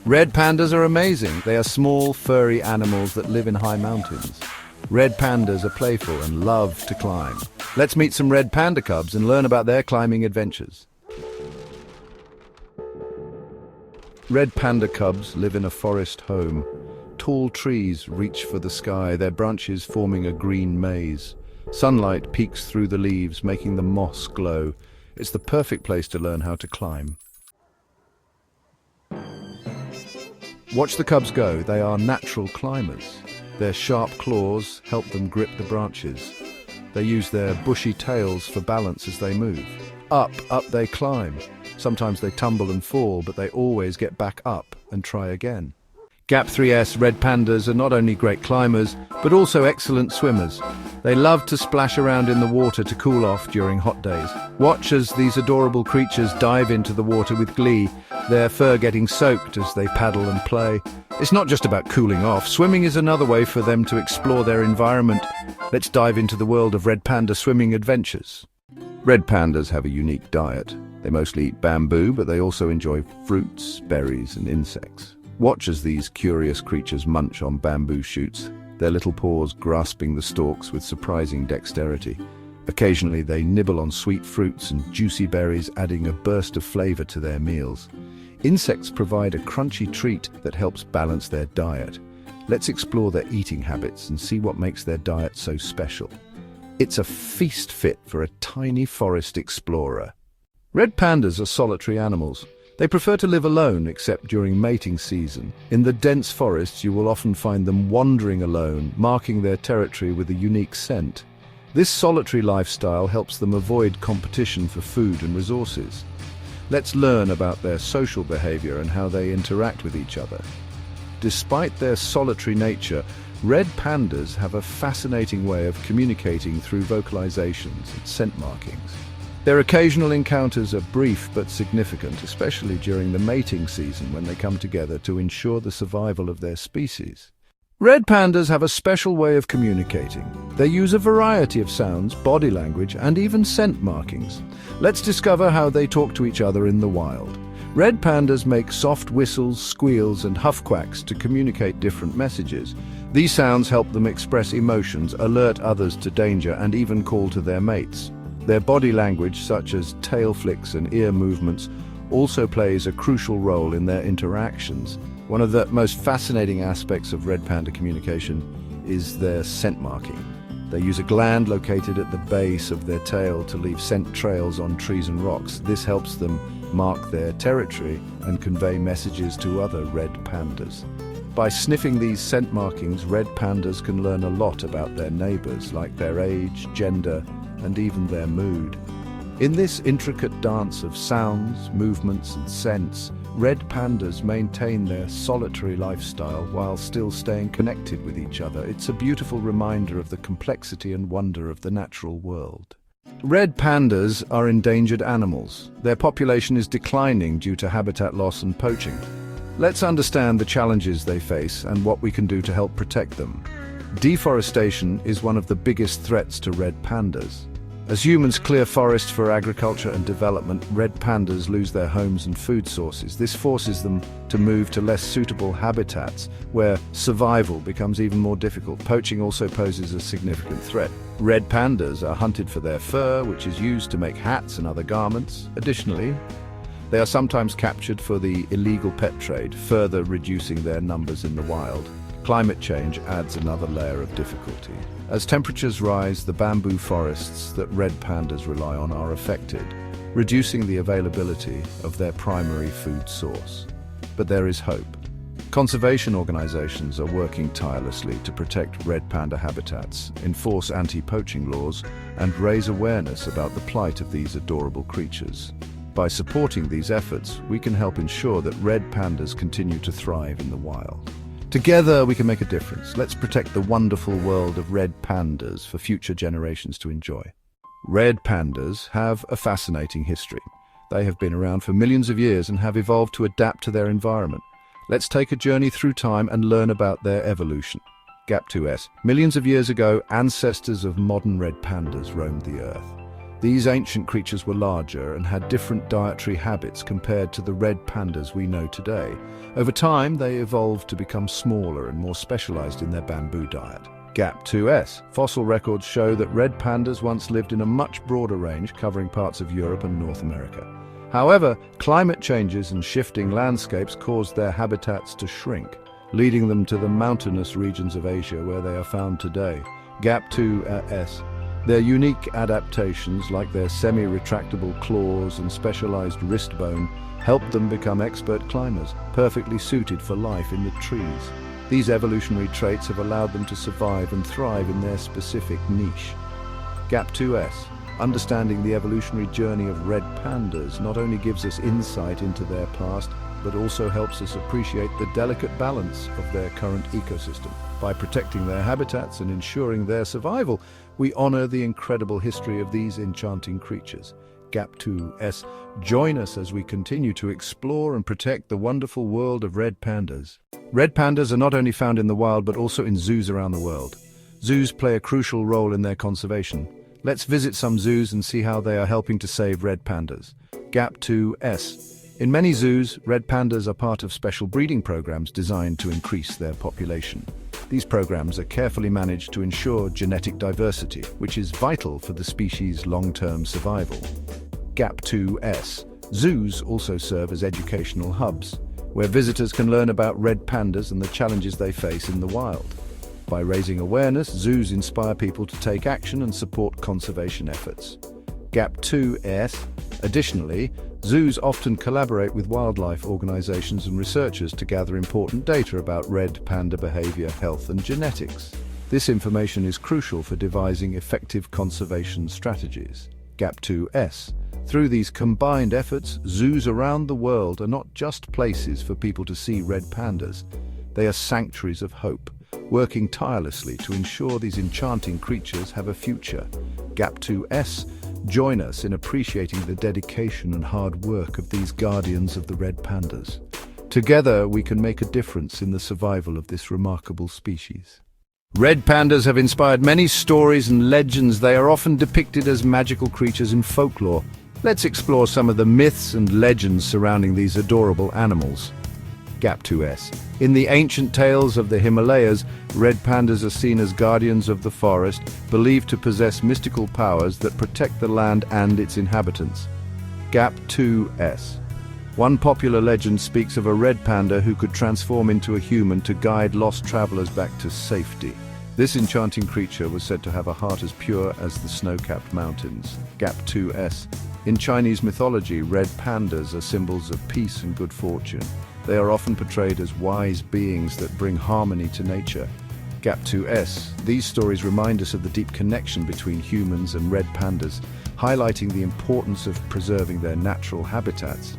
Red pandas are amazing. They are small, furry animals that live in high mountains. Red pandas are playful and love to climb. Let's meet some red panda cubs and learn about their climbing adventures. Red panda cubs live in a forest home. Tall trees reach for the sky, their branches forming a green maze. Sunlight peeks through the leaves, making the moss glow. It's the perfect place to learn how to climb. Watch the cubs go. They are natural climbers. Their sharp claws help them grip the branches. They use their bushy tails for balance as they move. Up they climb. Sometimes they tumble and fall, but they always get back up and try again. Gap 3S red pandas are not only great climbers, but also excellent swimmers. They love to splash around in the water to cool off during hot days. Watch as these adorable creatures dive into the water with glee, their fur getting soaked as they paddle and play. It's not just about cooling off. Swimming is another way for them to explore their environment. Let's dive into the world of red panda swimming adventures. Red pandas have a unique diet. They mostly eat bamboo, but they also enjoy fruits, berries, and insects. Watch as these curious creatures munch on bamboo shoots, their little paws grasping the stalks with surprising dexterity. Occasionally they nibble on sweet fruits and juicy berries, adding a burst of flavor to their meals. Insects provide a crunchy treat that helps balance their diet. Let's explore their eating habits and see what makes their diet so special. It's a feast fit for a tiny forest explorer. Red pandas are solitary animals. They prefer to live alone, except during mating season. In the dense forests, you will often find them wandering alone, marking their territory with a unique scent. This solitary lifestyle helps them avoid competition for food and resources. Let's learn about their social behavior and how they interact with each other. Despite their solitary nature, red pandas have a fascinating way of communicating through vocalizations and scent markings. Their occasional encounters are brief but significant, especially during the mating season when they come together to ensure the survival of their species. Red pandas have a special way of communicating. They use a variety of sounds, body language, and even scent markings. Let's discover how they talk to each other in the wild. Red pandas make soft whistles, squeals, and huff quacks to communicate different messages. These sounds help them express emotions, alert others to danger, and even call to their mates. Their body language, such as tail flicks and ear movements, also plays a crucial role in their interactions. One of the most fascinating aspects of red panda communication is their scent marking. They use a gland located at the base of their tail to leave scent trails on trees and rocks. This helps them mark their territory and convey messages to other red pandas. By sniffing these scent markings, red pandas can learn a lot about their neighbors, like their age, gender, and even their mood. In this intricate dance of sounds, movements, and scents, red pandas maintain their solitary lifestyle while still staying connected with each other. It's a beautiful reminder of the complexity and wonder of the natural world. Red pandas are endangered animals. Their population is declining due to habitat loss and poaching. Let's understand the challenges they face and what we can do to help protect them. Deforestation is one of the biggest threats to red pandas. As humans clear forests for agriculture and development, red pandas lose their homes and food sources. This forces them to move to less suitable habitats, where survival becomes even more difficult. Poaching also poses a significant threat. Red pandas are hunted for their fur, which is used to make hats and other garments. Additionally, they are sometimes captured for the illegal pet trade, further reducing their numbers in the wild. Climate change adds another layer of difficulty. As temperatures rise, the bamboo forests that red pandas rely on are affected, reducing the availability of their primary food source. But there is hope. Conservation organizations are working tirelessly to protect red panda habitats, enforce anti-poaching laws, and raise awareness about the plight of these adorable creatures. By supporting these efforts, we can help ensure that red pandas continue to thrive in the wild. Together we can make a difference. Let's protect the wonderful world of red pandas for future generations to enjoy. Red pandas have a fascinating history. They have been around for millions of years and have evolved to adapt to their environment. Let's take a journey through time and learn about their evolution. Gap 2S. Millions of years ago, ancestors of modern red pandas roamed the earth. These ancient creatures were larger and had different dietary habits compared to the red pandas we know today. Over time, they evolved to become smaller and more specialized in their bamboo diet. Gap 2S. Fossil records show that red pandas once lived in a much broader range covering parts of Europe and North America. However, climate changes and shifting landscapes caused their habitats to shrink, leading them to the mountainous regions of Asia where they are found today. Gap 2S. Their unique adaptations, like their semi-retractable claws and specialized wrist bone, helped them become expert climbers, perfectly suited for life in the trees. These evolutionary traits have allowed them to survive and thrive in their specific niche. Gap 2S. Understanding the evolutionary journey of red pandas not only gives us insight into their past, but also helps us appreciate the delicate balance of their current ecosystem. By protecting their habitats and ensuring their survival, we honor the incredible history of these enchanting creatures. Gap 2S. Join us as we continue to explore and protect the wonderful world of red pandas. Red pandas are not only found in the wild but also in zoos around the world. Zoos play a crucial role in their conservation. Let's visit some zoos and see how they are helping to save red pandas. Gap 2S. In many zoos, red pandas are part of special breeding programs designed to increase their population. These programs are carefully managed to ensure genetic diversity, which is vital for the species' long-term survival. Gap 2S. Zoos also serve as educational hubs, where visitors can learn about red pandas and the challenges they face in the wild. By raising awareness, zoos inspire people to take action and support conservation efforts. Gap 2S. Additionally, zoos often collaborate with wildlife organizations and researchers to gather important data about red panda behavior, health, and genetics. This information is crucial for devising effective conservation strategies. Gap 2S. Through these combined efforts, zoos around the world are not just places for people to see red pandas. They are sanctuaries of hope, working tirelessly to ensure these enchanting creatures have a future. Gap 2S. Join us in appreciating the dedication and hard work of these guardians of the red pandas. Together, we can make a difference in the survival of this remarkable species. Red pandas have inspired many stories and legends. They are often depicted as magical creatures in folklore. Let's explore some of the myths and legends surrounding these adorable animals. Gap 2S. In the ancient tales of the Himalayas, red pandas are seen as guardians of the forest, believed to possess mystical powers that protect the land and its inhabitants. Gap 2S. One popular legend speaks of a red panda who could transform into a human to guide lost travelers back to safety. This enchanting creature was said to have a heart as pure as the snow-capped mountains. Gap 2S. In Chinese mythology, red pandas are symbols of peace and good fortune. They are often portrayed as wise beings that bring harmony to nature. Gap 2S. These stories remind us of the deep connection between humans and red pandas, highlighting the importance of preserving their natural habitats.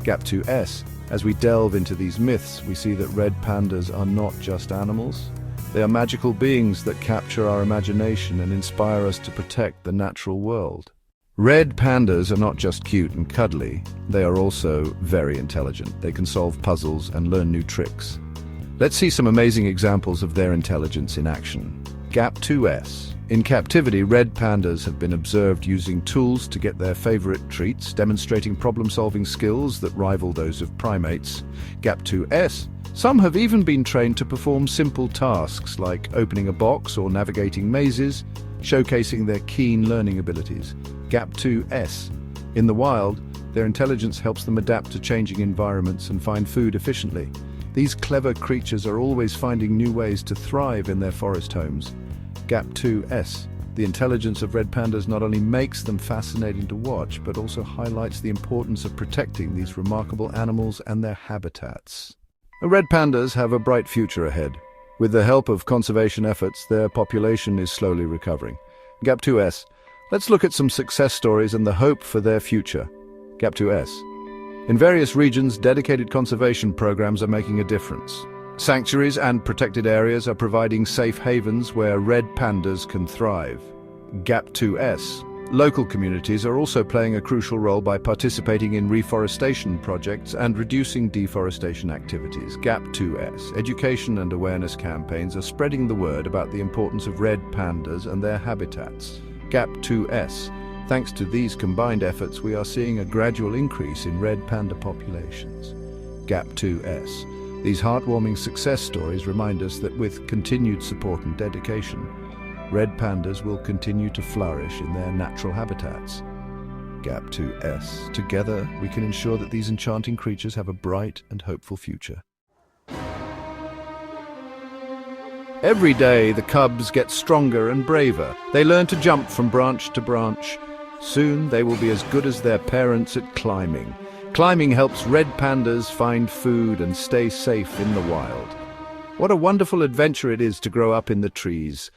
Gap 2S. As we delve into these myths, we see that red pandas are not just animals. They are magical beings that capture our imagination and inspire us to protect the natural world. Red pandas are not just cute and cuddly, they are also very intelligent. They can solve puzzles and learn new tricks. Let's see some amazing examples of their intelligence in action. Gap 2S. In captivity, red pandas have been observed using tools to get their favorite treats, demonstrating problem-solving skills that rival those of primates. Gap 2S. Some have even been trained to perform simple tasks like opening a box or navigating mazes, showcasing their keen learning abilities. Gap 2S. In the wild, their intelligence helps them adapt to changing environments and find food efficiently. These clever creatures are always finding new ways to thrive in their forest homes. Gap 2S. The intelligence of red pandas not only makes them fascinating to watch, but also highlights the importance of protecting these remarkable animals and their habitats. Red pandas have a bright future ahead. With the help of conservation efforts, their population is slowly recovering. Gap 2S. Let's look at some success stories and the hope for their future. Gap 2S. In various regions, dedicated conservation programs are making a difference. Sanctuaries and protected areas are providing safe havens where red pandas can thrive. Gap 2S. Local communities are also playing a crucial role by participating in reforestation projects and reducing deforestation activities. Gap 2S. Education and awareness campaigns are spreading the word about the importance of red pandas and their habitats. Gap 2S. Thanks to these combined efforts, we are seeing a gradual increase in red panda populations. Gap 2S. These heartwarming success stories remind us that with continued support and dedication, red pandas will continue to flourish in their natural habitats. Gap 2S. Together, we can ensure that these enchanting creatures have a bright and hopeful future. Every day, the cubs get stronger and braver. They learn to jump from branch to branch. Soon, they will be as good as their parents at climbing. Climbing helps red pandas find food and stay safe in the wild. What a wonderful adventure it is to grow up in the trees.